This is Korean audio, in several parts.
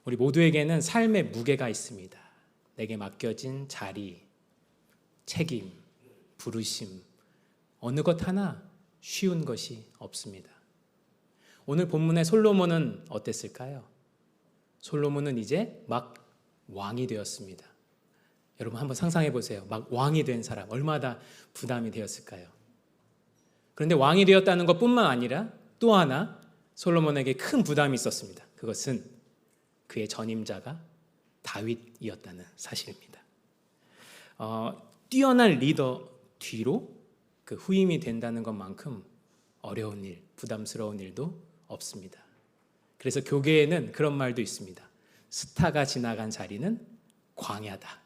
우리 모두에게는 삶의 무게가 있습니다. 내게 맡겨진 자리, 책임, 부르심, 어느 것 하나 쉬운 것이 없습니다. 오늘 본문의 솔로몬은 어땠을까요? 솔로몬은 이제 막 왕이 되었습니다. 여러분 한번 상상해 보세요. 막 왕이 된 사람 얼마나 부담이 되었을까요? 그런데 왕이 되었다는 것뿐만 아니라 또 하나 솔로몬에게 큰 부담이 있었습니다. 그것은 그의 전임자가 다윗이었다는 사실입니다. 뛰어난 리더 뒤로 그 후임이 된다는 것만큼 어려운 일, 부담스러운 일도 없습니다. 그래서 교계에는 그런 말도 있습니다. 스타가 지나간 자리는 광야다.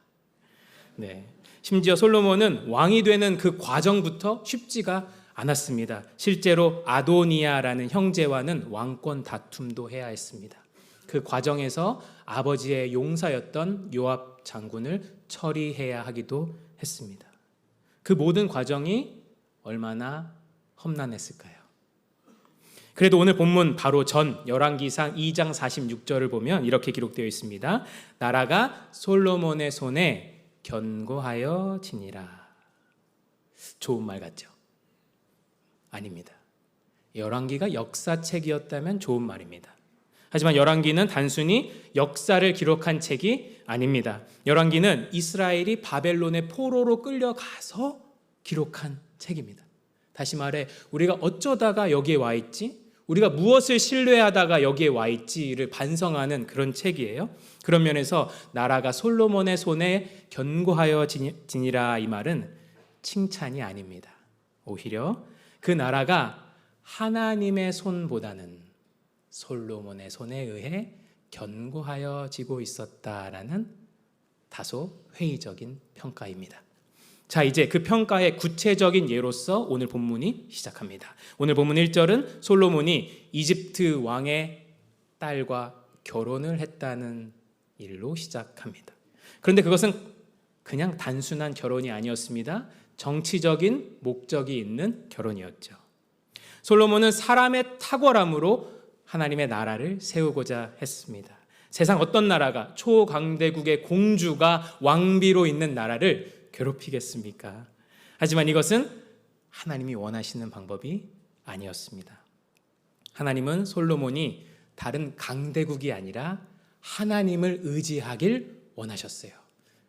네. 심지어 솔로몬은 왕이 되는 그 과정부터 쉽지가 않았습니다. 실제로 아도니아라는 형제와는 왕권 다툼도 해야 했습니다. 그 과정에서 아버지의 용사였던 요압 장군을 처리해야 하기도 했습니다. 그 모든 과정이 얼마나 험난했을까요? 그래도 오늘 본문 바로 전 열왕기상 2장 46절을 보면 이렇게 기록되어 있습니다. 나라가 솔로몬의 손에 견고하여 지니라. 좋은 말 같죠? 아닙니다. 열왕기가 역사책이었다면 좋은 말입니다. 하지만 열왕기는 단순히 역사를 기록한 책이 아닙니다. 열왕기는 이스라엘이 바벨론의 포로로 끌려가서 기록한 책입니다. 다시 말해 우리가 어쩌다가 여기에 와 있지? 우리가 무엇을 신뢰하다가 여기에 와 있지를 반성하는 그런 책이에요. 그런 면에서 나라가 솔로몬의 손에 견고하여 지니라 이 말은 칭찬이 아닙니다. 오히려 그 나라가 하나님의 손보다는 솔로몬의 손에 의해 견고하여 지고 있었다라는 다소 회의적인 평가입니다. 자, 이제 그 평가의 구체적인 예로서 오늘 본문이 시작합니다. 오늘 본문 1절은 솔로몬이 이집트 왕의 딸과 결혼을 했다는 일로 시작합니다. 그런데 그것은 그냥 단순한 결혼이 아니었습니다. 정치적인 목적이 있는 결혼이었죠. 솔로몬은 사람의 탁월함으로 하나님의 나라를 세우고자 했습니다. 세상 어떤 나라가 초강대국의 공주가 왕비로 있는 나라를 괴롭히겠습니까? 하지만 이것은 하나님이 원하시는 방법이 아니었습니다. 하나님은 솔로몬이 다른 강대국이 아니라 하나님을 의지하길 원하셨어요.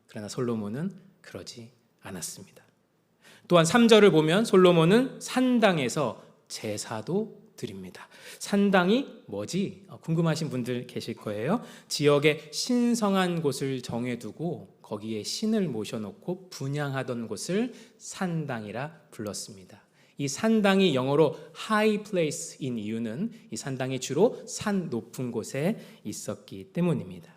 그러나 솔로몬은 그러지 않았습니다. 또한 3절을 보면 솔로몬은 산당에서 제사도 드립니다. 산당이 뭐지? 궁금하신 분들 계실 거예요. 지역의 신성한 곳을 정해두고 거기에 신을 모셔놓고 분향하던 곳을 산당이라 불렀습니다. 이 산당이 영어로 high place인 이유는 이 산당이 주로 산 높은 곳에 있었기 때문입니다.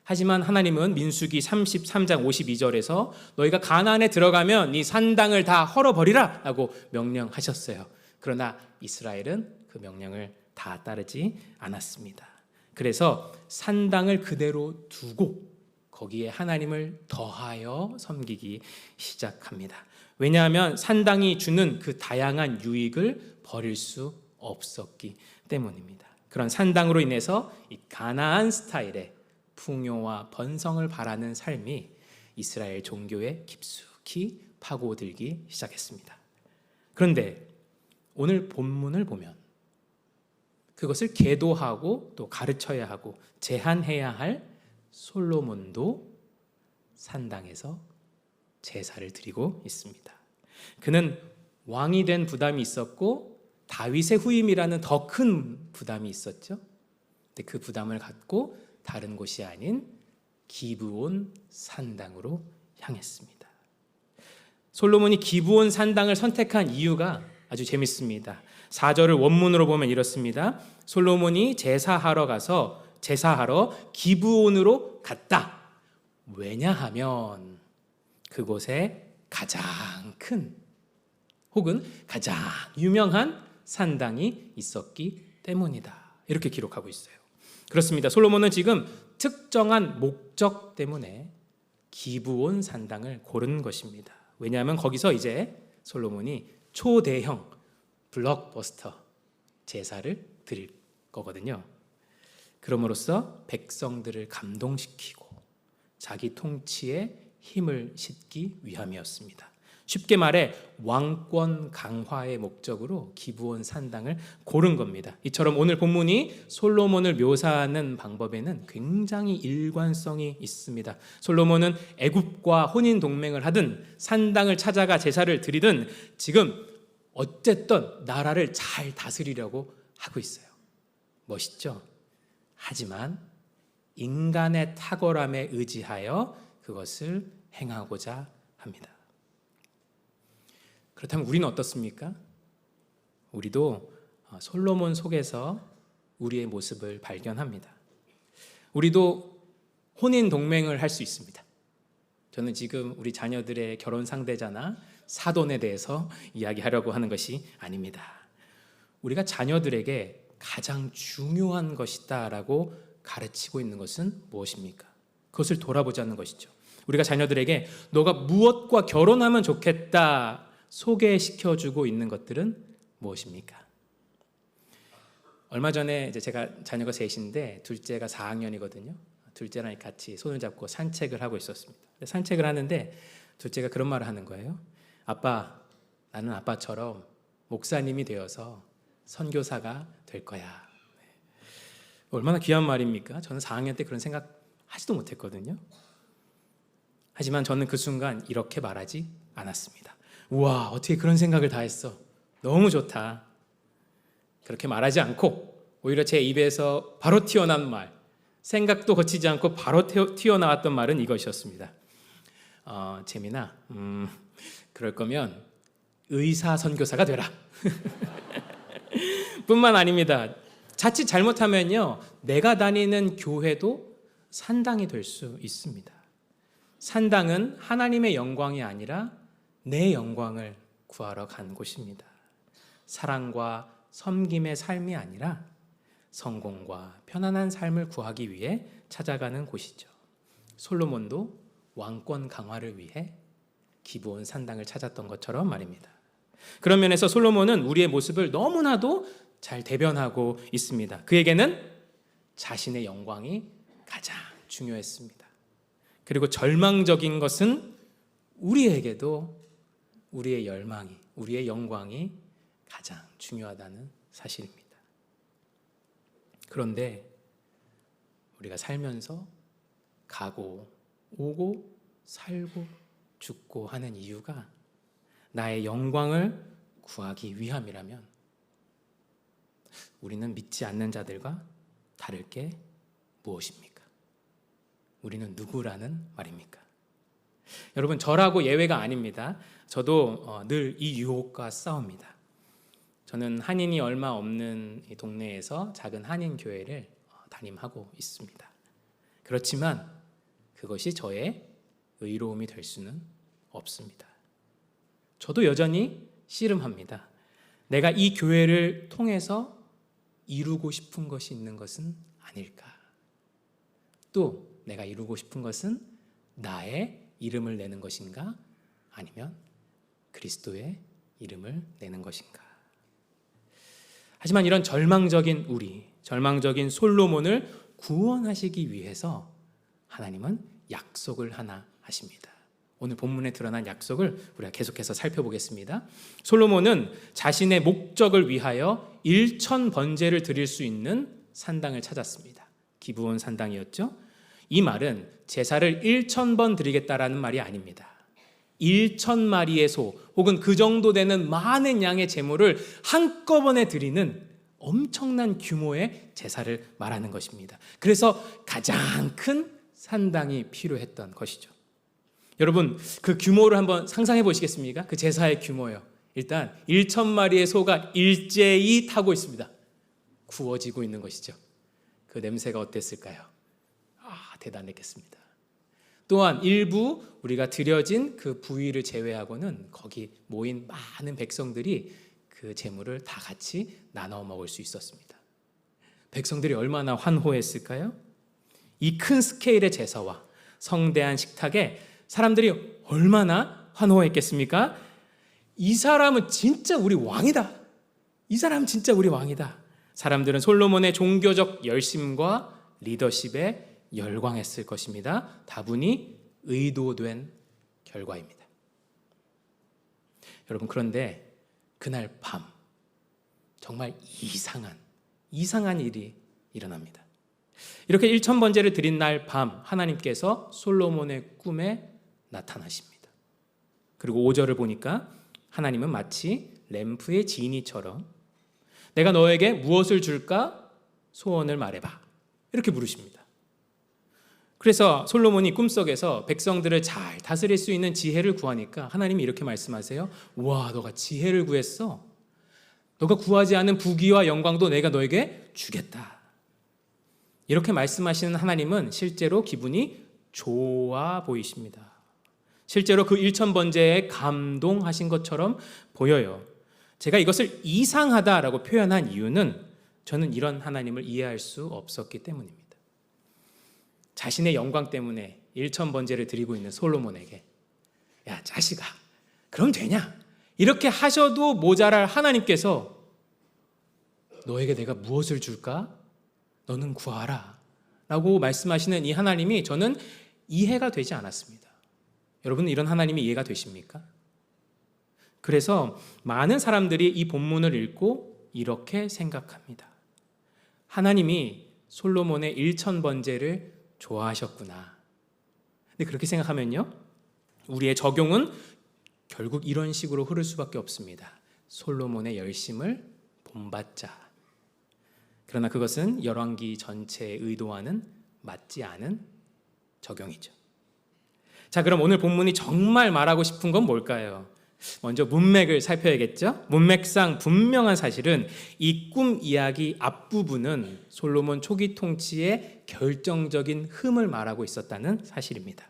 하지만 하나님은 민수기 33장 52절에서 너희가 가나안에 들어가면 이 산당을 다 헐어버리라 라고 명령하셨어요. 그러나 이스라엘은 그 명령을 다 따르지 않았습니다. 그래서 산당을 그대로 두고 거기에 하나님을 더하여 섬기기 시작합니다. 왜냐하면 산당이 주는 그 다양한 유익을 버릴 수 없었기 때문입니다. 그런 산당으로 인해서 이 가나안 스타일의 풍요와 번성을 바라는 삶이 이스라엘 종교에 깊숙이 파고들기 시작했습니다. 그런데 오늘 본문을 보면 그것을 계도하고 또 가르쳐야 하고 제한해야 할 솔로몬도 산당에서 제사를 드리고 있습니다. 그는 왕이 된 부담이 있었고 다윗의 후임이라는 더 큰 부담이 있었죠. 근데 그 부담을 갖고 다른 곳이 아닌 기브온 산당으로 향했습니다. 솔로몬이 기브온 산당을 선택한 이유가 아주 재밌습니다. 4절을 원문으로 보면 이렇습니다. 솔로몬이 제사하러 기브온으로 갔다. 왜냐하면 그곳에 가장 큰 혹은 가장 유명한 산당이 있었기 때문이다. 이렇게 기록하고 있어요. 그렇습니다. 솔로몬은 지금 특정한 목적 때문에 기브온 산당을 고른 것입니다. 왜냐하면 거기서 이제 솔로몬이 초대형 블록버스터 제사를 드릴 거거든요. 그럼으로써 백성들을 감동시키고 자기 통치에 힘을 싣기 위함이었습니다. 쉽게 말해 왕권 강화의 목적으로 기브온 산당을 고른 겁니다. 이처럼 오늘 본문이 솔로몬을 묘사하는 방법에는 굉장히 일관성이 있습니다. 솔로몬은 애굽과 혼인 동맹을 하든 산당을 찾아가 제사를 드리든 지금 어쨌든 나라를 잘 다스리려고 하고 있어요. 멋있죠? 하지만 인간의 탁월함에 의지하여 그것을 행하고자 합니다. 그렇다면 우리는 어떻습니까? 우리도 솔로몬 속에서 우리의 모습을 발견합니다. 우리도 혼인 동맹을 할 수 있습니다. 저는 지금 우리 자녀들의 결혼 상대자나 사돈에 대해서 이야기하려고 하는 것이 아닙니다. 우리가 자녀들에게 가장 중요한 것이다라고 가르치고 있는 것은 무엇입니까? 그것을 돌아보자는 것이죠. 우리가 자녀들에게 너가 무엇과 결혼하면 좋겠다 소개시켜주고 있는 것들은 무엇입니까? 얼마 전에 제가 자녀가 셋인데 둘째가 4학년이거든요. 둘째랑 같이 손을 잡고 산책을 하고 있었습니다. 산책을 하는데 둘째가 그런 말을 하는 거예요. 아빠, 나는 아빠처럼 목사님이 되어서 선교사가 될 거야. 얼마나 귀한 말입니까? 저는 4학년 때 그런 생각 하지도 못했거든요. 하지만 저는 그 순간 이렇게 말하지 않았습니다. 우와, 어떻게 그런 생각을 다 했어. 너무 좋다. 그렇게 말하지 않고 오히려 제 입에서 바로 튀어나온 말, 생각도 거치지 않고 바로 튀어나왔던 말은 이것이었습니다. 재민아, 그럴 거면 의사 선교사가 되라. 뿐만 아닙니다. 자칫 잘못하면요, 내가 다니는 교회도 산당이 될 수 있습니다. 산당은 하나님의 영광이 아니라 내 영광을 구하러 간 곳입니다. 사랑과 섬김의 삶이 아니라 성공과 편안한 삶을 구하기 위해 찾아가는 곳이죠. 솔로몬도 왕권 강화를 위해 기브온 산당을 찾았던 것처럼 말입니다. 그런 면에서 솔로몬은 우리의 모습을 너무나도 잘 대변하고 있습니다. 그에게는 자신의 영광이 가장 중요했습니다. 그리고 절망적인 것은 우리에게도 우리의 열망이, 우리의 영광이 가장 중요하다는 사실입니다. 그런데 우리가 살면서 가고 오고 살고 죽고 하는 이유가 나의 영광을 구하기 위함이라면 우리는 믿지 않는 자들과 다를 게 무엇입니까? 우리는 누구라는 말입니까? 여러분, 저라고 예외가 아닙니다. 저도 늘 이 유혹과 싸웁니다. 저는 한인이 얼마 없는 이 동네에서 작은 한인 교회를 담임하고 있습니다. 그렇지만 그것이 저의 의로움이 될 수는 없습니다. 저도 여전히 씨름합니다. 내가 이 교회를 통해서 이루고 싶은 것이 있는 것은 아닐까? 또 내가 이루고 싶은 것은 나의 이름을 내는 것인가? 아니면 그리스도의 이름을 내는 것인가? 하지만 이런 절망적인 절망적인 솔로몬을 구원하시기 위해서 하나님은 약속을 하나 하십니다. 오늘 본문에 드러난 약속을 우리가 계속해서 살펴보겠습니다. 솔로몬은 자신의 목적을 위하여 1000번제를 드릴 수 있는 산당을 찾았습니다. 기브온 산당이었죠. 이 말은 제사를 1000번 드리겠다라는 말이 아닙니다. 1000마리의 소 혹은 그 정도 되는 많은 양의 제물을 한꺼번에 드리는 엄청난 규모의 제사를 말하는 것입니다. 그래서 가장 큰 산당이 필요했던 것이죠. 여러분, 그 규모를 한번 상상해 보시겠습니까? 그 제사의 규모요. 일단 1000마리의 소가 일제히 타고 있습니다. 구워지고 있는 것이죠. 그 냄새가 어땠을까요? 대단했겠습니다. 또한 일부 우리가 드려진 그 부위를 제외하고는 거기 모인 많은 백성들이 그 제물을 다 같이 나눠 먹을 수 있었습니다. 백성들이 얼마나 환호했을까요? 이 큰 스케일의 제사와 성대한 식탁에 사람들이 얼마나 환호했겠습니까? 이 사람은 진짜 우리 왕이다. 이 사람은 진짜 우리 왕이다. 사람들은 솔로몬의 종교적 열심과 리더십에 열광했을 것입니다. 다분히 의도된 결과입니다. 여러분, 그런데 그날 밤 정말 이상한 일이 일어납니다. 이렇게 1000번제를 드린 날 밤 하나님께서 솔로몬의 꿈에 나타나십니다. 그리고 5절을 보니까 하나님은 마치 램프의 지니처럼 내가 너에게 무엇을 줄까? 소원을 말해봐. 이렇게 부르십니다. 그래서 솔로몬이 꿈속에서 백성들을 잘 다스릴 수 있는 지혜를 구하니까 하나님이 이렇게 말씀하세요. 와, 너가 지혜를 구했어. 너가 구하지 않은 부귀와 영광도 내가 너에게 주겠다. 이렇게 말씀하시는 하나님은 실제로 기분이 좋아 보이십니다. 실제로 그 1000번제에 감동하신 것처럼 보여요. 제가 이것을 이상하다라고 표현한 이유는 저는 이런 하나님을 이해할 수 없었기 때문입니다. 자신의 영광 때문에 1000번제를 드리고 있는 솔로몬에게 야, 자식아, 그럼 되냐? 이렇게 하셔도 모자랄 하나님께서 너에게 내가 무엇을 줄까? 너는 구하라 라고 말씀하시는 이 하나님이 저는 이해가 되지 않았습니다. 여러분은 이런 하나님이 이해가 되십니까? 그래서 많은 사람들이 이 본문을 읽고 이렇게 생각합니다. 하나님이 솔로몬의 1000번제를 좋아하셨구나. 근데 그렇게 생각하면요, 우리의 적용은 결국 이런 식으로 흐를 수밖에 없습니다. 솔로몬의 열심을 본받자. 그러나 그것은 열왕기 전체의 의도와는 맞지 않은 적용이죠. 자, 그럼 오늘 본문이 정말 말하고 싶은 건 뭘까요? 먼저 문맥을 살펴야겠죠? 문맥상 분명한 사실은 이 꿈 이야기 앞부분은 솔로몬 초기 통치의 결정적인 흠을 말하고 있었다는 사실입니다.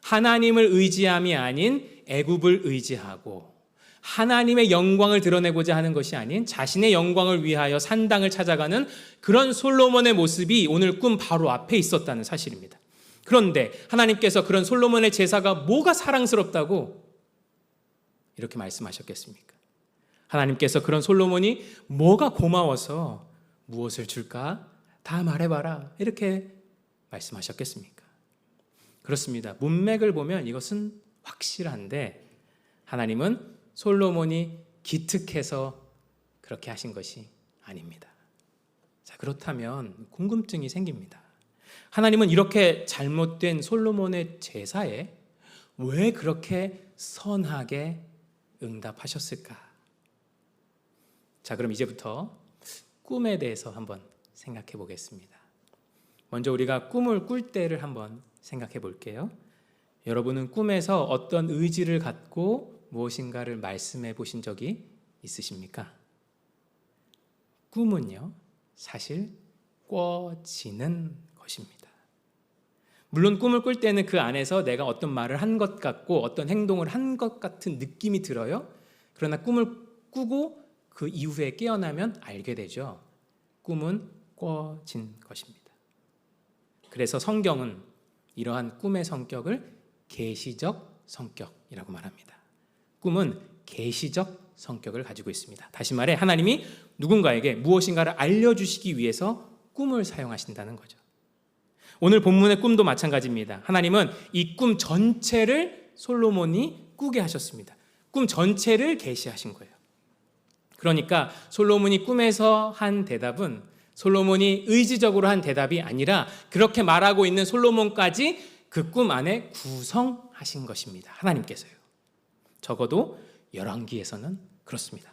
하나님을 의지함이 아닌 애굽을 의지하고 하나님의 영광을 드러내고자 하는 것이 아닌 자신의 영광을 위하여 산당을 찾아가는 그런 솔로몬의 모습이 오늘 꿈 바로 앞에 있었다는 사실입니다. 그런데 하나님께서 그런 솔로몬의 제사가 뭐가 사랑스럽다고 이렇게 말씀하셨겠습니까? 하나님께서 그런 솔로몬이 뭐가 고마워서 무엇을 줄까? 다 말해봐라. 이렇게 말씀하셨겠습니까? 그렇습니다. 문맥을 보면 이것은 확실한데 하나님은 솔로몬이 기특해서 그렇게 하신 것이 아닙니다. 자, 그렇다면 궁금증이 생깁니다. 하나님은 이렇게 잘못된 솔로몬의 제사에 왜 그렇게 선하게 응답하셨을까? 자, 그럼 이제부터 꿈에 대해서 한번 생각해 보겠습니다. 먼저 우리가 꿈을 꿀 때를 한번 생각해 볼게요. 여러분은 꿈에서 어떤 의지를 갖고 무엇인가를 말씀해 보신 적이 있으십니까? 꿈은요, 사실 꿔지는 것입니다. 물론 꿈을 꿀 때는 그 안에서 내가 어떤 말을 한 것 같고 어떤 행동을 한 것 같은 느낌이 들어요. 그러나 꿈을 꾸고 그 이후에 깨어나면 알게 되죠. 꿈은 꿔진 것입니다. 그래서 성경은 이러한 꿈의 성격을 계시적 성격이라고 말합니다. 꿈은 계시적 성격을 가지고 있습니다. 다시 말해 하나님이 누군가에게 무엇인가를 알려주시기 위해서 꿈을 사용하신다는 거죠. 오늘 본문의 꿈도 마찬가지입니다. 하나님은 이 꿈 전체를 솔로몬이 꾸게 하셨습니다. 꿈 전체를 계시하신 거예요. 그러니까 솔로몬이 꿈에서 한 대답은 솔로몬이 의지적으로 한 대답이 아니라 그렇게 말하고 있는 솔로몬까지 그 꿈 안에 구성하신 것입니다. 하나님께서요. 적어도 열왕기에서는 그렇습니다.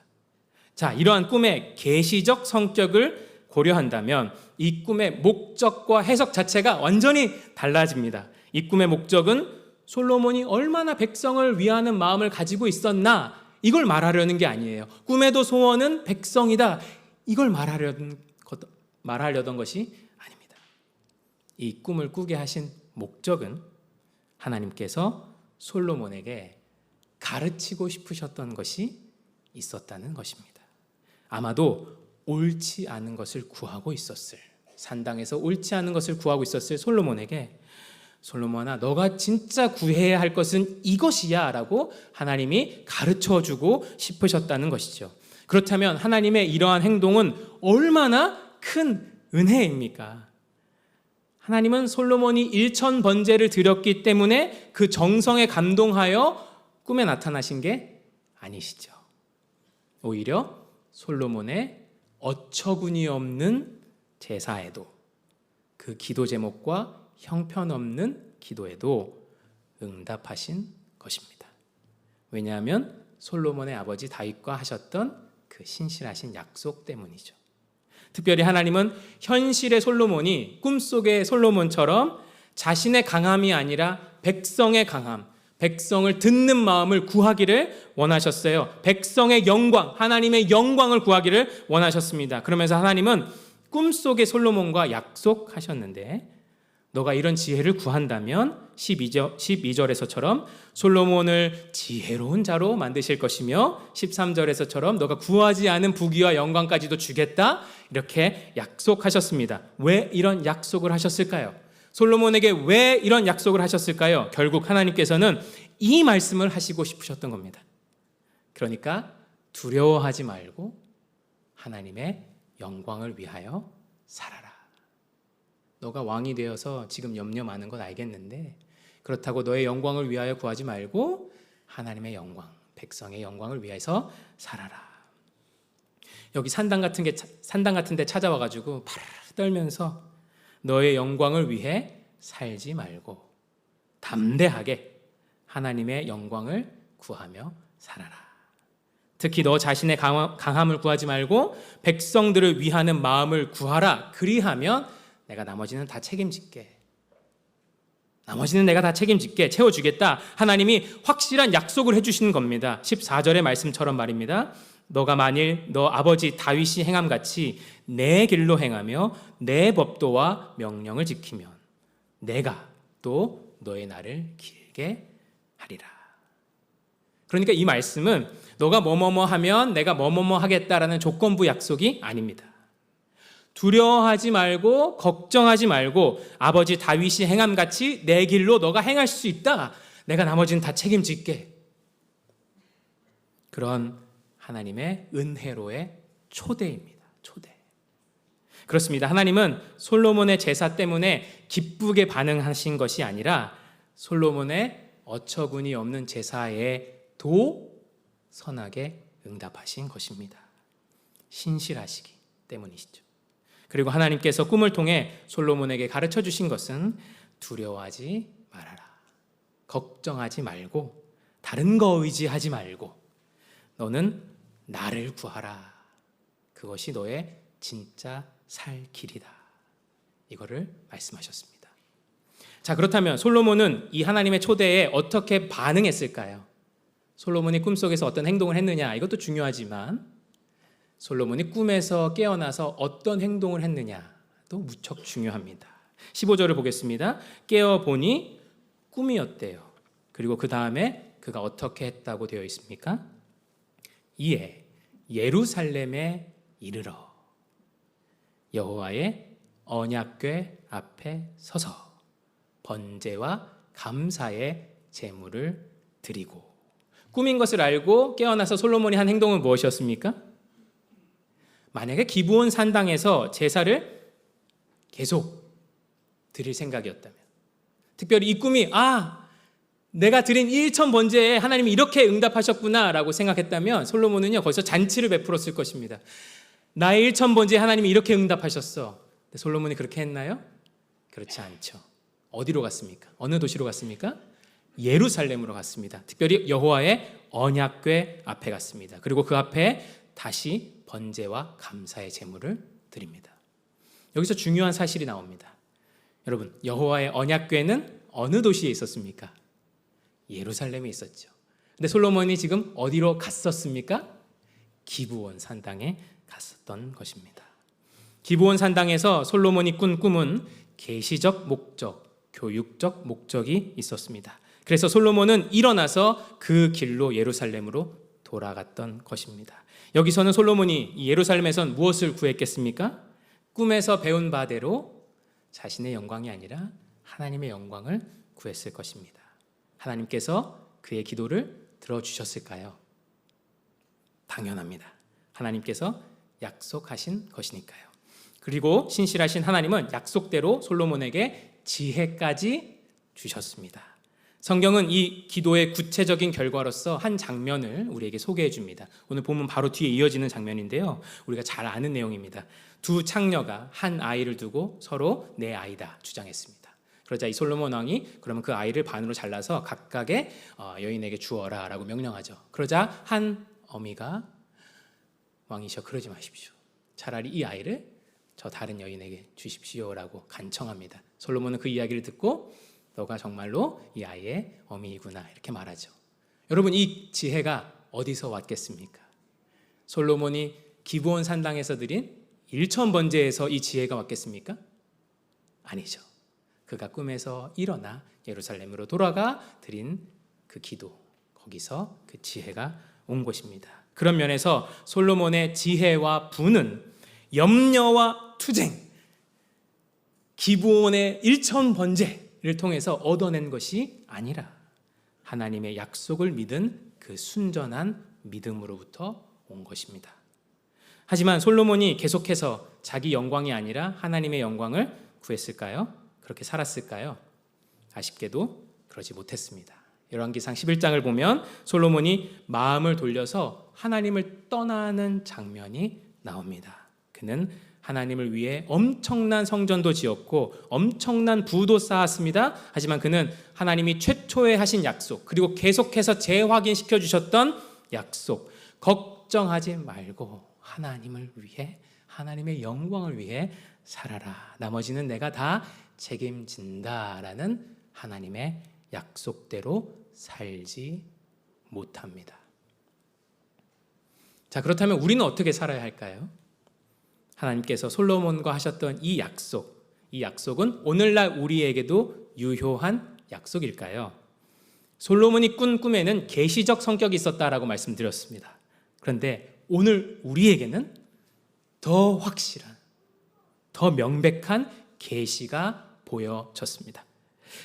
자, 이러한 꿈의 계시적 성격을 고려한다면 이 꿈의 목적과 해석 자체가 완전히 달라집니다. 이 꿈의 목적은 솔로몬이 얼마나 백성을 위하는 마음을 가지고 있었나 이걸 말하려는 게 아니에요. 꿈에도 소원은 백성이다 이걸 말하려던 것이 아닙니다. 이 꿈을 꾸게 하신 목적은 하나님께서 솔로몬에게 가르치고 싶으셨던 것이 있었다는 것입니다. 아마도 옳지 않은 것을 구하고 있었을, 산당에서 옳지 않은 것을 구하고 있었을 솔로몬에게 솔로몬아, 너가 진짜 구해야 할 것은 이것이야 라고 하나님이 가르쳐주고 싶으셨다는 것이죠. 그렇다면 하나님의 이러한 행동은 얼마나 큰 은혜입니까? 하나님은 솔로몬이 1000번제를 드렸기 때문에 그 정성에 감동하여 꿈에 나타나신 게 아니시죠. 오히려 솔로몬의 어처구니 없는 제사에도, 그 기도 제목과 형편없는 기도에도 응답하신 것입니다. 왜냐하면 솔로몬의 아버지 다윗과 하셨던 그 신실하신 약속 때문이죠. 특별히 하나님은 현실의 솔로몬이 꿈속의 솔로몬처럼 자신의 강함이 아니라 백성의 강함, 백성을 듣는 마음을 구하기를 원하셨어요. 백성의 영광, 하나님의 영광을 구하기를 원하셨습니다. 그러면서 하나님은 꿈속의 솔로몬과 약속하셨는데, 너가 이런 지혜를 구한다면 12절에서처럼 솔로몬을 지혜로운 자로 만드실 것이며 13절에서처럼 너가 구하지 않은 부귀와 영광까지도 주겠다, 이렇게 약속하셨습니다. 왜 이런 약속을 하셨을까요? 솔로몬에게 왜 이런 약속을 하셨을까요? 결국 하나님께서는 이 말씀을 하시고 싶으셨던 겁니다. 그러니까 두려워하지 말고 하나님의 영광을 위하여 살아라. 너가 왕이 되어서 지금 염려 많은 건 알겠는데, 그렇다고 너의 영광을 위하여 구하지 말고 하나님의 영광, 백성의 영광을 위해서 살아라. 여기 산당 같은 데 찾아와가지고 파르르 떨면서 너의 영광을 위해 살지 말고 담대하게 하나님의 영광을 구하며 살아라. 특히 너 자신의 강함을 구하지 말고 백성들을 위하는 마음을 구하라. 그리하면 내가 나머지는 다 책임질게. 나머지는 내가 다 책임질게. 채워주겠다. 하나님이 확실한 약속을 해주시는 겁니다. 14절의 말씀처럼 말입니다. 너가 만일 너 아버지 다윗이 행함같이 내 길로 행하며 내 법도와 명령을 지키면 내가 또 너의 날을 길게 하리라. 그러니까 이 말씀은 너가 뭐뭐뭐 하면 내가 뭐뭐뭐 하겠다라는 조건부 약속이 아닙니다. 두려워하지 말고 걱정하지 말고 아버지 다윗이 행함같이 내 길로 너가 행할 수 있다. 내가 나머지는 다 책임질게. 그런 하나님의 은혜로의 초대입니다. 초대. 그렇습니다. 하나님은 솔로몬의 제사 때문에 기쁘게 반응하신 것이 아니라 솔로몬의 어처구니 없는 제사에도 선하게 응답하신 것입니다. 신실하시기 때문이시죠. 그리고 하나님께서 꿈을 통해 솔로몬에게 가르쳐 주신 것은 두려워하지 말아라. 걱정하지 말고 다른 거 의지하지 말고 너는 나를 구하라. 그것이 너의 진짜 살 길이다. 이거를 말씀하셨습니다. 자, 그렇다면 솔로몬은 이 하나님의 초대에 어떻게 반응했을까요? 솔로몬이 꿈속에서 어떤 행동을 했느냐, 이것도 중요하지만 솔로몬이 꿈에서 깨어나서 어떤 행동을 했느냐도 무척 중요합니다. 15절을 보겠습니다. 깨어보니 꿈이었대요. 그리고 그 다음에 그가 어떻게 했다고 되어 있습니까? 이에 예루살렘에 이르러 여호와의 언약궤 앞에 서서 번제와 감사의 제물을 드리고. 꿈인 것을 알고 깨어나서 솔로몬이 한 행동은 무엇이었습니까? 만약에 기브온 산당에서 제사를 계속 드릴 생각이었다면, 특별히 이 꿈이 내가 드린 1000번제에 하나님이 이렇게 응답하셨구나 라고 생각했다면 솔로몬은요 거기서 잔치를 베풀었을 것입니다. 나의 1000번제에 하나님이 이렇게 응답하셨어. 근데 솔로몬이 그렇게 했나요? 그렇지 않죠. 어디로 갔습니까? 어느 도시로 갔습니까? 예루살렘으로 갔습니다. 특별히 여호와의 언약궤 앞에 갔습니다. 그리고 그 앞에 다시 번제와 감사의 제물을 드립니다. 여기서 중요한 사실이 나옵니다. 여러분, 여호와의 언약궤는 어느 도시에 있었습니까? 예루살렘에 있었죠. 근데 솔로몬이 지금 어디로 갔었습니까? 기브온 산당에 갔었던 것입니다. 기브온 산당에서 솔로몬이 꾼 꿈은 계시적 목적, 교육적 목적이 있었습니다. 그래서 솔로몬은 일어나서 그 길로 예루살렘으로 돌아갔던 것입니다. 여기서는 솔로몬이 예루살렘에선 무엇을 구했겠습니까? 꿈에서 배운 바대로 자신의 영광이 아니라 하나님의 영광을 구했을 것입니다. 하나님께서 그의 기도를 들어주셨을까요? 당연합니다. 하나님께서 약속하신 것이니까요. 그리고 신실하신 하나님은 약속대로 솔로몬에게 지혜까지 주셨습니다. 성경은 이 기도의 구체적인 결과로서 한 장면을 우리에게 소개해 줍니다. 오늘 본문 바로 뒤에 이어지는 장면인데요, 우리가 잘 아는 내용입니다. 두 창녀가 한 아이를 두고 서로 내 아이다 주장했습니다. 그러자 이 솔로몬 왕이 그러면 그 아이를 반으로 잘라서 각각의 여인에게 주어라 라고 명령하죠. 그러자 한 어미가 왕이셔, 그러지 마십시오. 차라리 이 아이를 저 다른 여인에게 주십시오라고 간청합니다. 솔로몬은 그 이야기를 듣고 너가 정말로 이 아이의 어미이구나 이렇게 말하죠. 여러분, 이 지혜가 어디서 왔겠습니까? 솔로몬이 기브온 산당에서 드린 일천 번제에서 이 지혜가 왔겠습니까? 아니죠. 그가 꿈에서 일어나 예루살렘으로 돌아가 드린 그 기도, 거기서 그 지혜가 온 것입니다. 그런 면에서 솔로몬의 지혜와 부는 염려와 투쟁, 기브온의 일천 번제를 통해서 얻어낸 것이 아니라 하나님의 약속을 믿은 그 순전한 믿음으로부터 온 것입니다. 하지만 솔로몬이 계속해서 자기 영광이 아니라 하나님의 영광을 구했을까요? 그렇게 살았을까요? 아쉽게도 그러지 못했습니다. 열왕기상 11장을 보면 솔로몬이 마음을 돌려서 하나님을 떠나는 장면이 나옵니다. 그는 하나님을 위해 엄청난 성전도 지었고 엄청난 부도 쌓았습니다. 하지만 그는 하나님이 최초에 하신 약속, 그리고 계속해서 재확인시켜 주셨던 약속, 걱정하지 말고 하나님을 위해, 하나님의 영광을 위해 살아라. 나머지는 내가 다 책임진다라는 하나님의 약속대로 살지 못합니다. 자, 그렇다면 우리는 어떻게 살아야 할까요? 하나님께서 솔로몬과 하셨던 이 약속은 오늘날 우리에게도 유효한 약속일까요? 솔로몬이 꾼 꿈에는 계시적 성격이 있었다라고 말씀드렸습니다. 그런데 오늘 우리에게는 더 확실한, 더 명백한 계시가 보여졌습니다.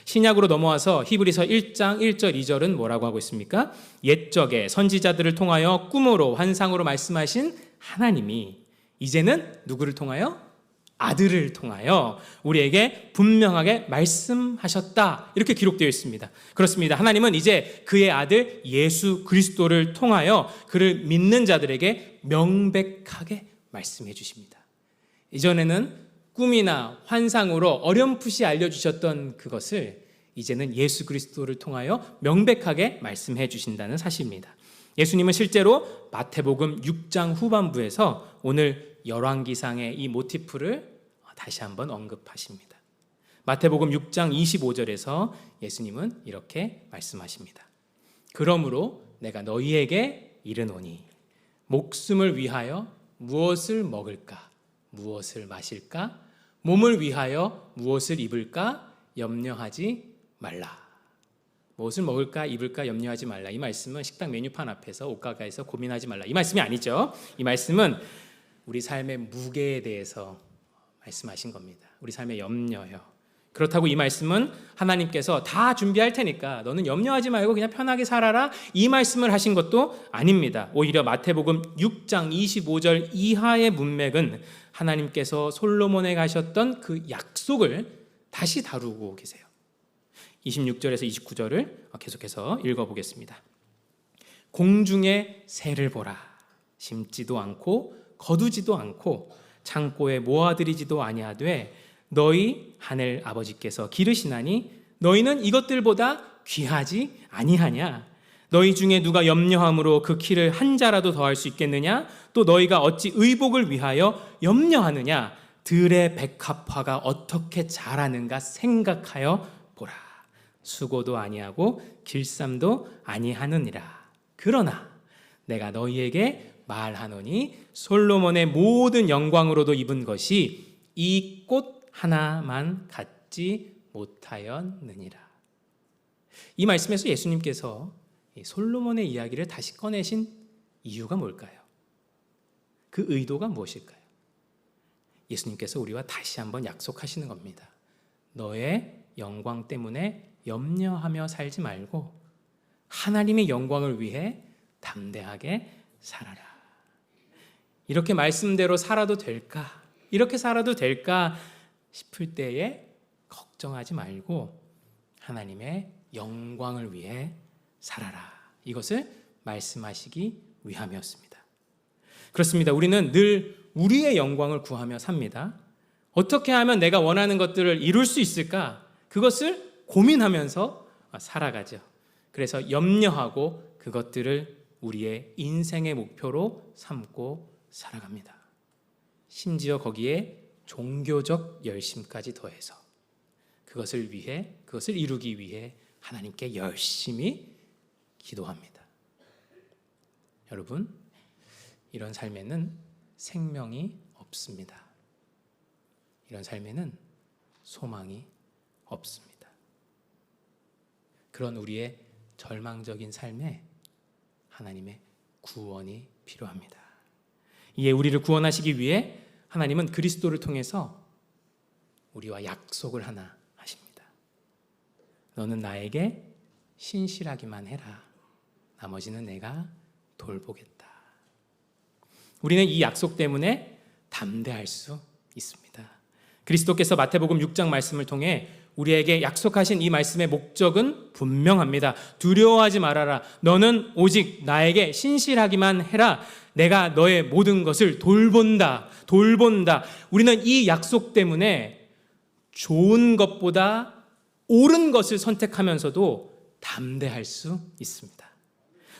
신약으로 넘어와서 히브리서 1장 1절 2절은 뭐라고 하고 있습니까? 옛적에 선지자들을 통하여 꿈으로 환상으로 말씀하신 하나님이 이제는 누구를 통하여? 아들을 통하여 우리에게 분명하게 말씀하셨다, 이렇게 기록되어 있습니다. 그렇습니다. 하나님은 이제 그의 아들 예수 그리스도를 통하여 그를 믿는 자들에게 명백하게 말씀해 주십니다. 이전에는 꿈이나 환상으로 어렴풋이 알려주셨던 그것을 이제는 예수 그리스도를 통하여 명백하게 말씀해 주신다는 사실입니다. 예수님은 실제로 마태복음 6장 후반부에서 오늘 열왕기상의 이 모티프를 다시 한번 언급하십니다. 마태복음 6장 25절에서 예수님은 이렇게 말씀하십니다. 그러므로 내가 너희에게 이르노니 목숨을 위하여 무엇을 먹을까, 무엇을 마실까, 몸을 위하여 무엇을 입을까 염려하지 말라. 무엇을 먹을까, 입을까 염려하지 말라. 이 말씀은 식당 메뉴판 앞에서 옷가게에서 고민하지 말라, 이 말씀이 아니죠. 이 말씀은 우리 삶의 무게에 대해서 말씀하신 겁니다. 우리 삶의 염려요. 그렇다고 이 말씀은 하나님께서 다 준비할 테니까 너는 염려하지 말고 그냥 편하게 살아라, 이 말씀을 하신 것도 아닙니다. 오히려 마태복음 6장 25절 이하의 문맥은 하나님께서 솔로몬에게 하셨던 그 약속을 다시 다루고 계세요. 26절에서 29절을 계속해서 읽어보겠습니다. 공중의 새를 보라. 심지도 않고 거두지도 않고 창고에 모아들이지도 아니하되 너희 하늘 아버지께서 기르시나니 너희는 이것들보다 귀하지 아니하냐? 너희 중에 누가 염려함으로 그 키를 한 자라도 더할 수 있겠느냐? 또 너희가 어찌 의복을 위하여 염려하느냐? 들의 백합화가 어떻게 자라는가 생각하여 보라. 수고도 아니하고 길쌈도 아니하느니라. 그러나 내가 너희에게 말하노니 솔로몬의 모든 영광으로도 입은 것이 이 꽃 하나만 갖지 못하였느니라. 이 말씀에서 예수님께서 솔로몬의 이야기를 다시 꺼내신 이유가 뭘까요? 그 의도가 무엇일까요? 예수님께서 우리와 다시 한번 약속하시는 겁니다. 너의 영광 때문에 염려하며 살지 말고 하나님의 영광을 위해 담대하게 살아라. 이렇게 말씀대로 살아도 될까? 이렇게 살아도 될까 싶을 때에 걱정하지 말고 하나님의 영광을 위해 살아라. 이것을 말씀하시기 위함이었습니다. 그렇습니다. 우리는 늘 우리의 영광을 구하며 삽니다. 어떻게 하면 내가 원하는 것들을 이룰 수 있을까? 그것을 고민하면서 살아가죠. 그래서 염려하고 그것들을 우리의 인생의 목표로 삼고 살아갑니다. 심지어 거기에 종교적 열심까지 더해서 그것을 이루기 위해 하나님께 열심히 기도합니다. 여러분, 이런 삶에는 생명이 없습니다. 이런 삶에는 소망이 없습니다. 그런 우리의 절망적인 삶에 하나님의 구원이 필요합니다. 이에 우리를 구원하시기 위해 하나님은 그리스도를 통해서 우리와 약속을 하나 하십니다. 너는 나에게 신실하기만 해라. 나머지는 내가 돌보겠다. 우리는 이 약속 때문에 담대할 수 있습니다. 그리스도께서 마태복음 6장 말씀을 통해 우리에게 약속하신 이 말씀의 목적은 분명합니다. 두려워하지 말아라. 너는 오직 나에게 신실하기만 해라. 내가 너의 모든 것을 돌본다. 우리는 이 약속 때문에 좋은 것보다 옳은 것을 선택하면서도 담대할 수 있습니다.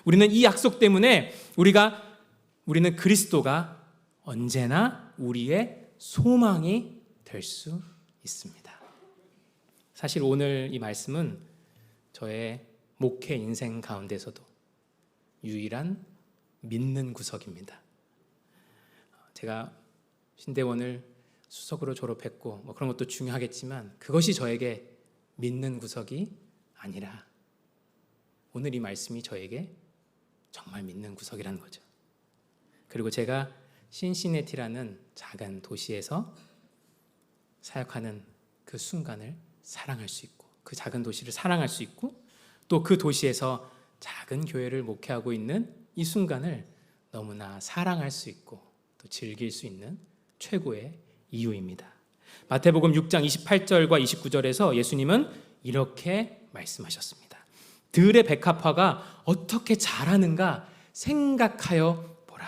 우리는 이 약속 때문에 우리는 그리스도가 언제나 우리의 소망이 될 수 있습니다. 사실 오늘 이 말씀은 저의 목회 인생 가운데서도 유일한 믿는 구석입니다. 제가 신대원을 수석으로 졸업했고 그런 것도 중요하겠지만 그것이 저에게 믿는 구석이 아니라 오늘 이 말씀이 저에게 정말 믿는 구석이라는 거죠. 그리고 제가 신시내티라는 작은 도시에서 사역하는 그 순간을 사랑할 수 있고 그 작은 도시를 사랑할 수 있고 또 그 도시에서 작은 교회를 목회하고 있는 이 순간을 너무나 사랑할 수 있고 또 즐길 수 있는 최고의 이유입니다. 마태복음 6장 28절과 29절에서 예수님은 이렇게 말씀하셨습니다. 들의 백합화가 어떻게 자라는가 생각하여 보라.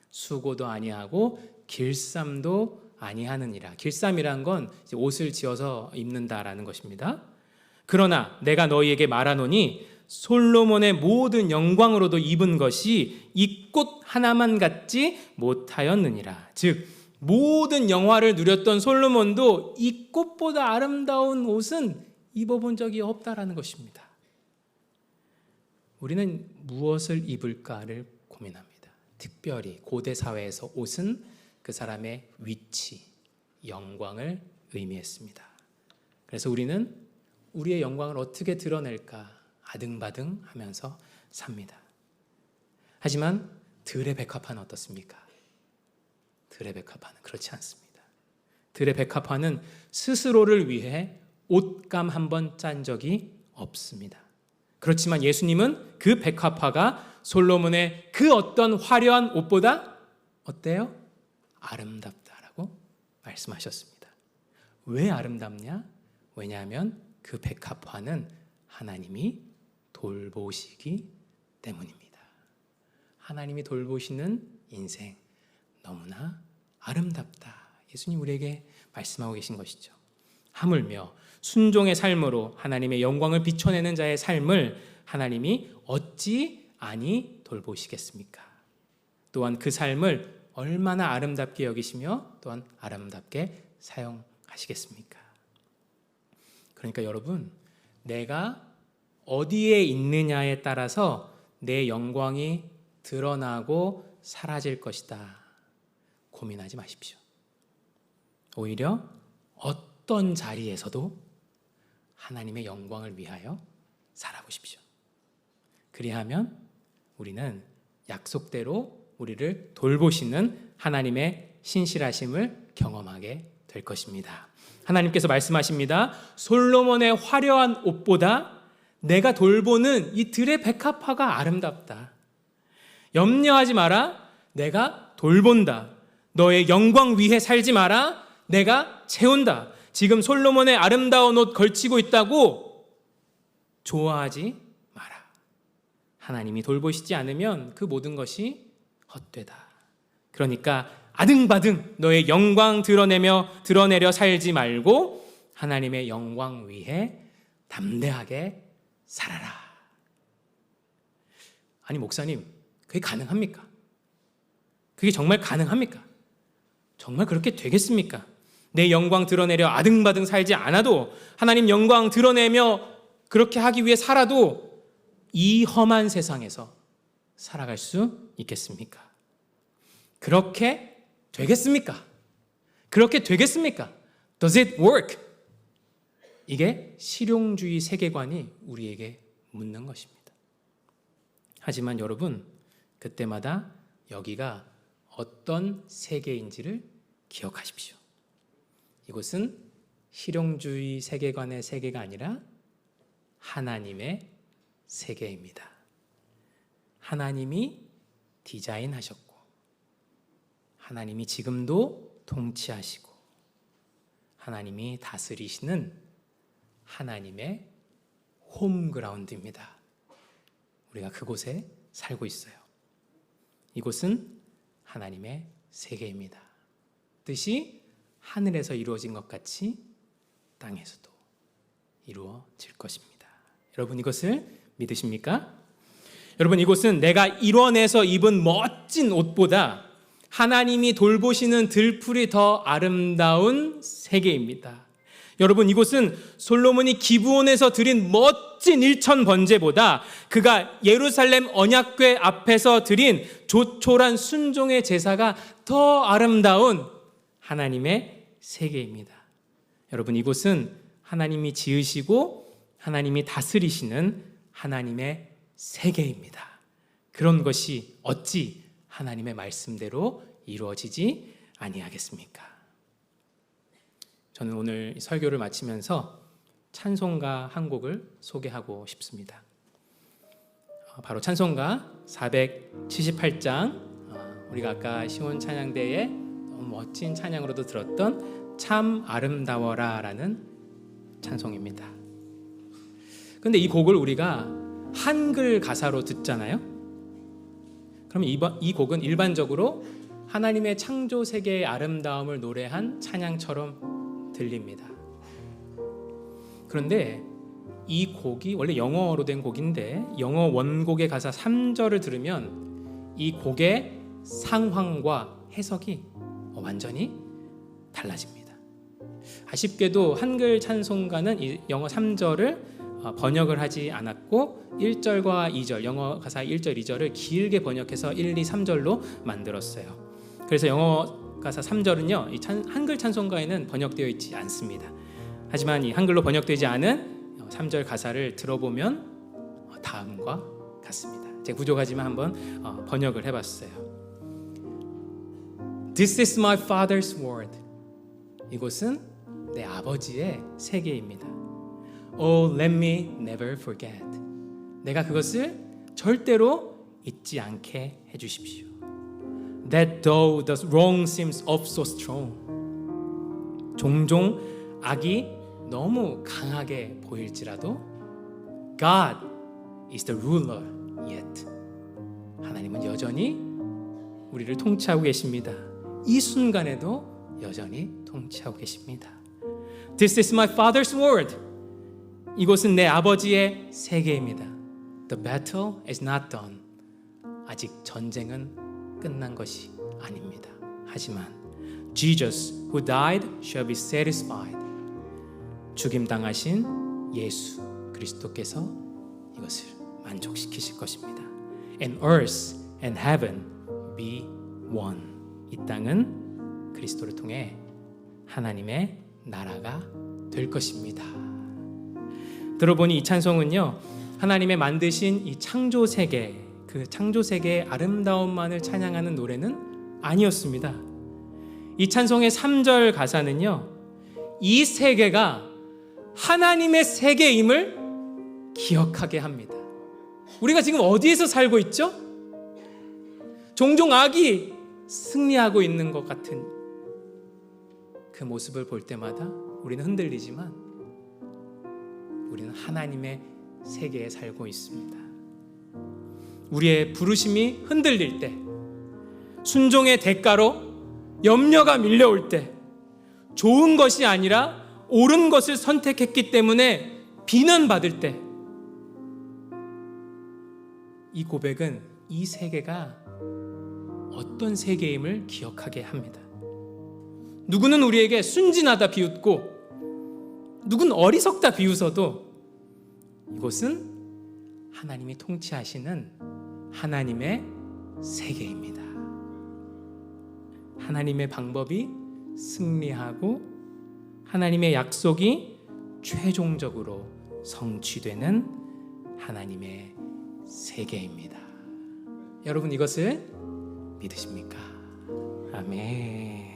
수고도 아니하고 길쌈도 아니하느니라. 길쌈이란 건 옷을 지어서 입는다라는 것입니다. 그러나 내가 너희에게 말하노니 솔로몬의 모든 영광으로도 입은 것이 이 꽃 하나만 같지 못하였느니라. 즉 모든 영화를 누렸던 솔로몬도 이 꽃보다 아름다운 옷은 입어본 적이 없다라는 것입니다. 우리는 무엇을 입을까를 고민합니다. 특별히 고대 사회에서 옷은 그 사람의 위치, 영광을 의미했습니다. 그래서 우리는 우리의 영광을 어떻게 드러낼까 아등바등 하면서 삽니다. 하지만 들의 백합화는 어떻습니까? 들의 백합화는 그렇지 않습니다. 들의 백합화는 스스로를 위해 옷감 한 번 짠 적이 없습니다. 그렇지만 예수님은 그 백합화가 솔로몬의 그 어떤 화려한 옷보다 어때요? 아름답다라고 말씀하셨습니다. 왜 아름답냐? 왜냐하면 그 백합화는 하나님이 돌보시기 때문입니다. 하나님이 돌보시는 인생 너무나 아름답다. 예수님 우리에게 말씀하고 계신 것이죠. 하물며 순종의 삶으로 하나님의 영광을 비춰내는 자의 삶을 하나님이 어찌 아니 돌보시겠습니까? 또한 그 삶을 얼마나 아름답게 여기시며 또한 아름답게 사용하시겠습니까? 그러니까 여러분, 내가 어디에 있느냐에 따라서 내 영광이 드러나고 사라질 것이다. 고민하지 마십시오. 오히려 어떤 자리에서도 하나님의 영광을 위하여 살아보십시오. 그리하면 우리는 약속대로 우리를 돌보시는 하나님의 신실하심을 경험하게 될 것입니다. 하나님께서 말씀하십니다. 솔로몬의 화려한 옷보다 내가 돌보는 이 들의 백합화가 아름답다. 염려하지 마라. 내가 돌본다. 너의 영광 위에 살지 마라. 내가 채운다. 지금 솔로몬의 아름다운 옷 걸치고 있다고 좋아하지 마라. 하나님이 돌보시지 않으면 그 모든 것이 헛되다. 그러니까 아등바등 너의 영광 드러내려 살지 말고 하나님의 영광 위에 담대하게 살아라. 아니 목사님, 그게 가능합니까? 그게 정말 가능합니까? 정말 그렇게 되겠습니까? 내 영광 드러내려 아등바등 살지 않아도 하나님 영광 드러내며 그렇게 하기 위해 살아도 이 험한 세상에서 살아갈 수 있겠습니까? 그렇게 되겠습니까? 그렇게 되겠습니까? Does it work? 이게 실용주의 세계관이 우리에게 묻는 것입니다. 하지만 여러분, 그때마다 여기가 어떤 세계인지를 기억하십시오. 이곳은 실용주의 세계관의 세계가 아니라 하나님의 세계입니다. 하나님이 디자인하셨고 하나님이 지금도 통치하시고 하나님이 다스리시는 하나님의 홈그라운드입니다. 우리가 그곳에 살고 있어요. 이곳은 하나님의 세계입니다. 뜻이 하늘에서 이루어진 것 같이 땅에서도 이루어질 것입니다. 여러분 이것을 믿으십니까? 여러분 이곳은 내가 일원해서 입은 멋진 옷보다 하나님이 돌보시는 들풀이 더 아름다운 세계입니다. 여러분 이곳은 솔로몬이 기브온에서 드린 멋진 일천 번제보다 그가 예루살렘 언약궤 앞에서 드린 조촐한 순종의 제사가 더 아름다운 하나님의 세계입니다. 여러분 이곳은 하나님이 지으시고 하나님이 다스리시는 하나님의 세계입니다. 그런 것이 어찌 하나님의 말씀대로 이루어지지 아니하겠습니까? 저는 오늘 설교를 마치면서 찬송가 한 곡을 소개하고 싶습니다. 바로 찬송가 478장, 우리가 아까 시온 찬양대에 너무 멋진 찬양으로도 들었던 참 아름다워라 라는 찬송입니다. 그런데 이 곡을 우리가 한글 가사로 듣잖아요. 그러면 이 곡은 일반적으로 하나님의 창조 세계의 아름다움을 노래한 찬양처럼 들립니다. 그런데 이 곡이 원래 영어로 된 곡인데 영어 원곡의 가사 3절을 들으면 이 곡의 상황과 해석이 완전히 달라집니다. 아쉽게도 한글 찬송가는 이 영어 3절을 번역을 하지 않았고 1절과 2절, 영어 가사 1절, 2절을 길게 번역해서 1, 2, 3절로 만들었어요. 그래서 영어 가사 3절은요, 이 한글 찬송가에는 번역되어 있지 않습니다. 하지만 이 한글로 번역되지 않은 3절 가사를 들어보면 다음과 같습니다. 제가 부족하지만 한번 번역을 해봤어요. This is my father's world. 이곳은 내 아버지의 세계입니다. Oh, let me never forget. 내가 그것을 절대로 잊지 않게 해주십시오. That though the wrong seems of so strong. 종종 악이 너무 강하게 보일지라도 God is the ruler yet. 하나님은 여전히 우리를 통치하고 계십니다. 이 순간에도 여전히 통치하고 계십니다. This is my father's world. 이곳은 내 아버지의 세계입니다. The battle is not done. 아직 전쟁은 끝난 것이 아닙니다. 하지만 Jesus who died shall be satisfied. 죽임당하신 예수 그리스도께서 이것을 만족시키실 것입니다. And earth and heaven be one. 이 땅은 그리스도를 통해 하나님의 나라가 될 것입니다. 들어보니 이 찬송은요, 하나님의 만드신 이 창조 세계, 그 창조 세계의 아름다움만을 찬양하는 노래는 아니었습니다. 이 찬송의 3절 가사는요, 이 세계가 하나님의 세계임을 기억하게 합니다. 우리가 지금 어디에서 살고 있죠? 종종 악이 승리하고 있는 것 같은 그 모습을 볼 때마다 우리는 흔들리지만 우리는 하나님의 세계에 살고 있습니다. 우리의 부르심이 흔들릴 때, 순종의 대가로 염려가 밀려올 때, 좋은 것이 아니라 옳은 것을 선택했기 때문에 비난받을 때, 이 고백은 이 세계가 어떤 세계임을 기억하게 합니다. 누구는 우리에게 순진하다 비웃고 누군 어리석다 비웃어도 이곳은 하나님이 통치하시는 하나님의 세계입니다. 하나님의 방법이 승리하고 하나님의 약속이 최종적으로 성취되는 하나님의 세계입니다. 여러분 이것을 믿으십니까? 아멘.